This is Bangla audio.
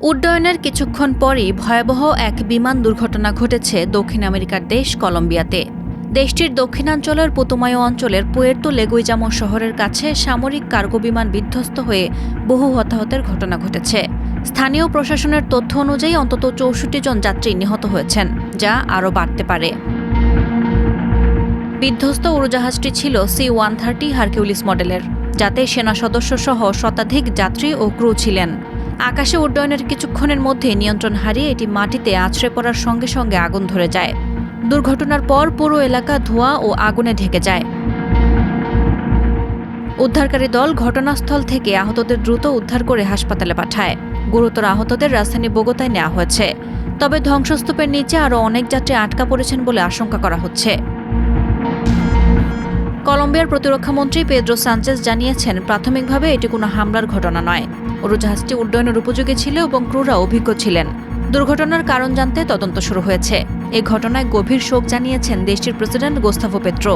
উড্ডয়নের কিছুক্ষণ পরই ভয়াবহ এক বিমান দুর্ঘটনা ঘটেছে দক্ষিণ আমেরিকার দেশ কলম্বিয়াতে। দেশটির দক্ষিণাঞ্চলের পুতুমায়ো অঞ্চলের পুয়ের্তো লেগুইজামো শহরের কাছে সামরিক কার্গো বিমান বিধ্বস্ত হয়ে বহু হতাহতের ঘটনা ঘটেছে। স্থানীয় প্রশাসনের তথ্য অনুযায়ী অন্তত ৬৪ জন যাত্রী নিহত হয়েছেন, যা আরও বাড়তে পারে। বিধ্বস্ত উড়োজাহাজটি ছিল C-130 হারকিউলিস মডেলের, যাতে সেনা সদস্যসহ শতাধিক যাত্রী ও ক্রু ছিলেন। আকাশে উড্ডয়নের কিছুক্ষণের মধ্যে নিয়ন্ত্রণ হারিয়ে এটি মাটিতে আছড়ে পড়ার সঙ্গে সঙ্গে আগুন ধরে যায়। দুর্ঘটনার পর পুরো এলাকা ধোঁয়া ও আগুনে ঢেকে যায়। উদ্ধারকারী দল ঘটনাস্থল থেকে আহতদের দ্রুত উদ্ধার করে হাসপাতালে পাঠায়। গুরুতর আহতদের রাজধানী বোগোতায় নেওয়া হয়েছে। তবে ধ্বংসস্তূপের নিচে আরও অনেক যাত্রী আটকা পড়েছেন বলে আশঙ্কা করা হচ্ছে। কলম্বিয়ার প্রতিরক্ষামন্ত্রী পেদ্রো সানচেজ জানিয়েছেন, প্রাথমিকভাবে এটি কোনো হামলার ঘটনা নয়। উড়োজাহাজটি উড্ডয়নের উপযোগী ছিল এবং ক্রুরা অভিজ্ঞ ছিলেন। দুর্ঘটনার কারণ জানতে তদন্ত শুরু হয়েছে। এই ঘটনায় গভীর শোক জানিয়েছেন দেশটির প্রেসিডেন্ট গুস্তাভো পেট্রো।